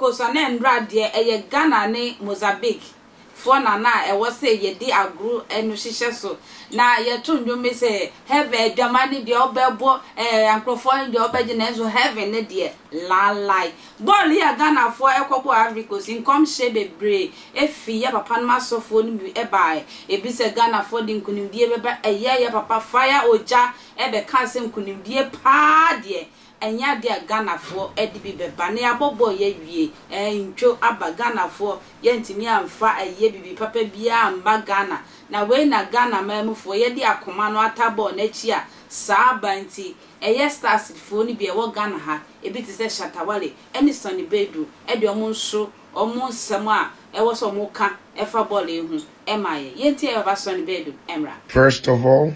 Coast and then Radia, a Ghana ne Mozambique. For Nana, I was say ye de agro and no so. Now ye tune you may say, have a Germany the obebo, and perform the obedience of heaven, dear. La lie. Bolly a Ghana for a couple Africans in come shape a bray, a fee up upon my sophone be a buy. A bis a Ghana for the couldn't be a year papa fire or jar, ever cousin couldn't be a pa dear. And ya dear Ghana for Eddie Bania Bobo ye, and Joe Abba Ghana for Yentimi and Fa a ye be Papa Bia and Bagana. Now when a Ghana memo for ye dear command or tabo nechia, Sa Banti, a yes started for be a what Ghana ha, a bit is a Shatta Wale, any sunny bedroom, Edio show, almost somewhere, a was a mocha, F00lish, Yenti of a sunny bedroom, Emra. First of all,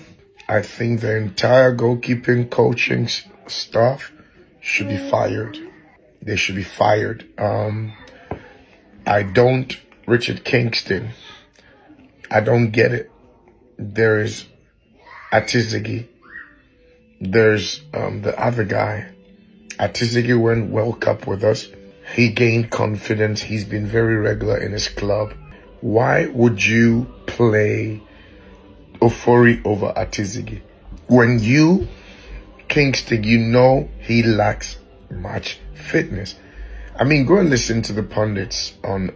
I think the entire goalkeeping coaching staff should be fired. They should be fired. Richard Kingston, I don't get it. There is Tvgh. There's the other guy. Tvgh went World Cup with us. He gained confidence. He's been very regular in his club. Why would you play F00lish over Tvgh? When you, Kingston, you know he lacks much fitness. I mean, go and listen to the pundits on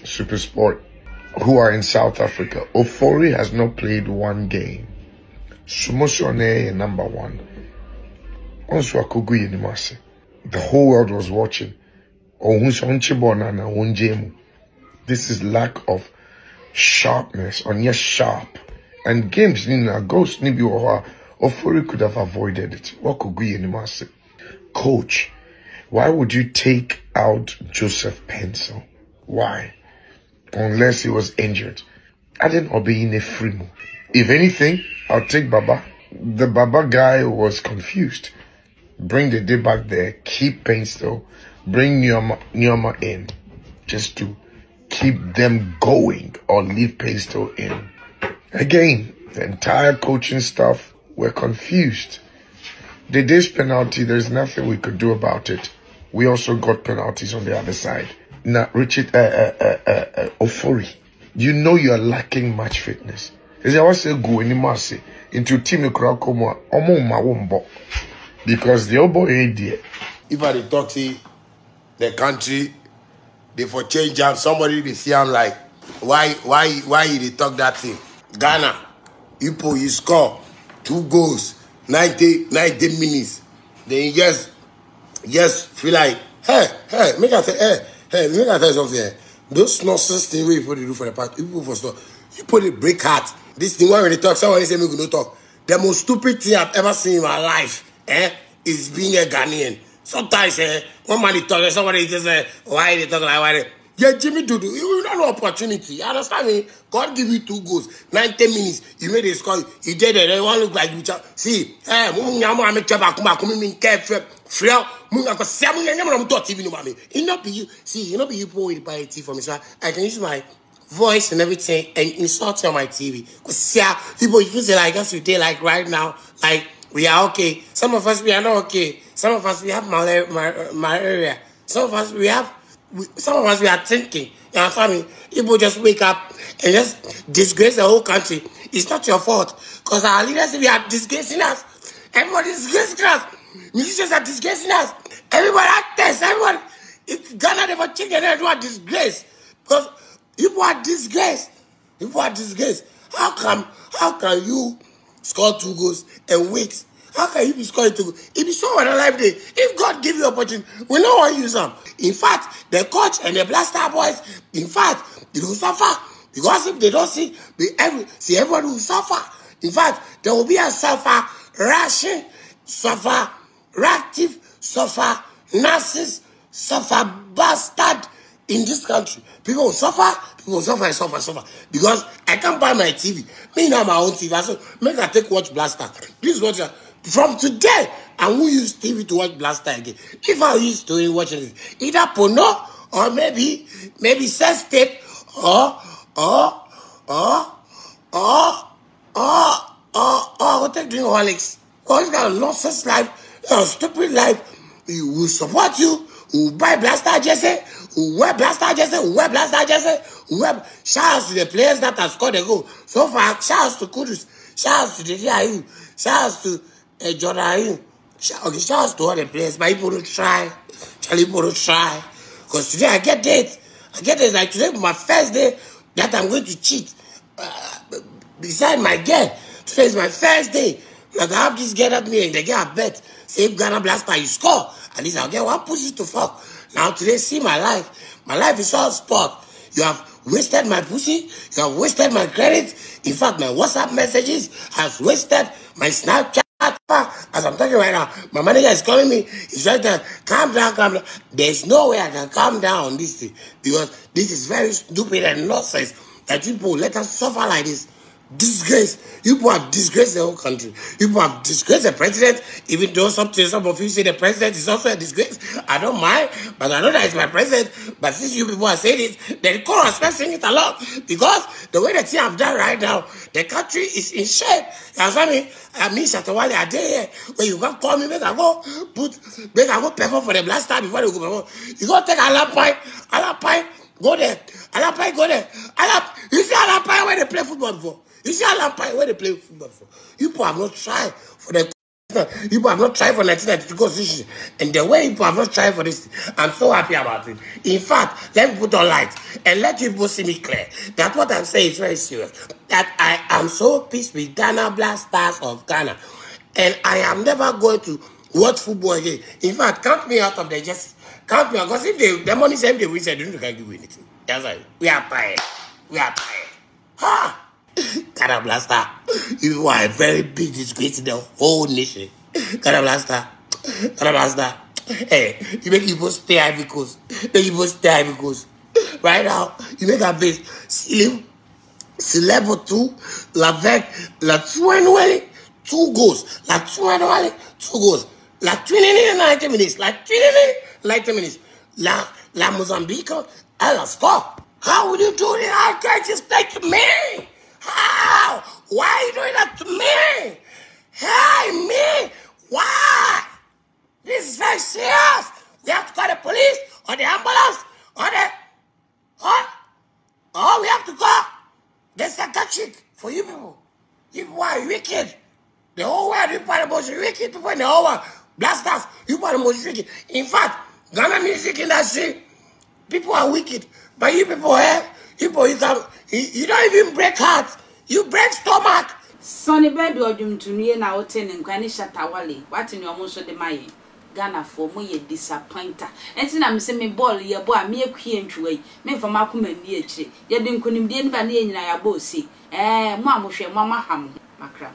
Super Sport who are in South Africa. F00lish has not played one game. Sumosone number one. The whole world was watching. This is lack of sharpness, on your sharp. And games nina ghost nibi wa F00lish could have avoided it. What could we anymase? Coach, why would you take out Joseph Pencil? Why? Unless he was injured. I didn't obey in a free move. If anything, I'll take Baba. The Baba guy was confused. Bring the day back there, keep Pencil, bring Nyoma in, just to keep them going or leave Pencil in. Again, the entire coaching staff were confused. The day's penalty, there's nothing we could do about it. We also got penalties on the other side. Now, Richard, F00lish, you know you're lacking much fitness. As I was saying, go into team because the old idea. If I talk to the country, they for change up. Somebody they see I'm like, why they talk that thing? Ghana, you score 2 goals, 90 minutes. Then just feel like, hey, make I tell you something. Those nonsense things we do for the past people for stuff. You put a break heart. This thing when they talk, someone say me no talk. The most stupid thing I've ever seen in my life, is being a Ghanaian. Sometimes, one man they talk, somebody just say, why they talk like why? Yeah, Jimmy Dudu, you don't know opportunity. You understand me? God give you 2 goals, 90 minutes. You made a score. You did it. They want to look like you. See, you not be you. See, you not be you pour it by a TV for me. So I can use my voice and everything and insult you on my TV. Because see, people, you feel like us today, like right now, like we are okay. Some of us we are not okay. Some of us we have malaria. Some of us we have. Some of us we are thinking. You understand me? People just wake up and just disgrace the whole country. It's not your fault. Because our leaders, we are disgracing us. Everybody is disgracing us. Musicians are disgracing us. Everybody actors, everyone. If Ghana never change, everyone disgrace. Because people are disgraced. People are disgraced. How can you score 2 goals and wait? How can you be scoring 2 goals? If you saw on a live day, if God give you opportunity, we know what you use them. In fact, the coach and the Blaster boys, in fact, they don't suffer. Because if they don't see everyone will suffer. In fact, there will be a suffer ration, suffer reactive, suffer nurses, suffer bastard in this country. People will suffer and suffer. Because I can't buy my TV. Me now my own TV. So make I take watch Blaster. Please watch it. From today, I won't use TV to watch Blaster again. If I used to watch it, either porno or maybe sex tape or what they doing Horlicks. All this kind of nonsense life, stupid life. We will support you who buy blaster jersey, who wear blaster jersey, who wear blaster jersey, who wear. Shout out to the players that have scored a goal. So far, shout out to Kudus, shout out to Tvgh, shout out to Jordan. Shout out to all the players. But people don't try. Charlie, people don't try. Because today I get it. Like today, my first day that I'm going to cheat. Beside my girl, today is my first day. Like I have this girl at me and they get a bet. Say if Ghana Blaster, you score. At least I'll get one pussy to fuck. Now today, see my life. My life is all sport. You have wasted my pussy. You have wasted my credit. In fact, my WhatsApp messages has wasted my Snapchat. As I'm talking right now, my manager is calling me. He's right there. Calm down, calm down. There's no way I can calm down on this thing. Because this is very stupid and nonsense that people let us suffer like this. Disgrace. You people have disgraced the whole country. You people have disgraced the president, even though some of you say the president is also a disgrace. I don't mind, but I know that it's my president. But since you people are saying it, then the chorus let's sing it along. Because the way the thing I've done right now, the country is in shape. You understand me? I mean, Shatta Wale are there. When you can call me, make I go perform for the last time before they go perform. You go take Alapai, go there. Alapai, go there. You see Alapai where they play football for? You see Alapai where they play football for? You people have not tried for the. You people have not tried for 1992 Constitution. And the way you people have not tried for this, I'm so happy about it. In fact, let me put on light and let you people see me clear. That what I'm saying is very serious. That I am so pissed with Ghana Blasters of Ghana. And I am never going to watch football again. In fact, count me out of the just count me out. Because if the money same they win, they don't give you anything. That's why we are tired. We are tired. Ha! Ghana Blaster, you are a very big disgrace in the whole nation. Ghana Blaster. Hey, you make people stay Ivory Coast. Right now, you make a base. C'est level 2, avec la 2 goals. La 2 goals. La 90 minutes. La Mozambique, elle a score. How would you do it? How can't you stay to me? How? Why are you doing that to me? Hey, me? Why? This is very serious. We have to call the police or the ambulance or the... Oh, we have to call the psychiatric for you people. You people are wicked. The whole world, you people are the most wicked people in the whole world. Blasters, you people are the most wicked. In fact, Ghana music industry, people are wicked. But you people here, you don't even break hearts. You break stomach. Sonny bed or jum to me now 10 and Granny Shatta Wale. What in your most of the my Ghana for me disappointer. And then I'm saying me ball your boy me a queen to way. Me for Malcolm and Yet. You didn't couldn't be any vanilla in your bossy. Mamma, Mamma Ham, Macra.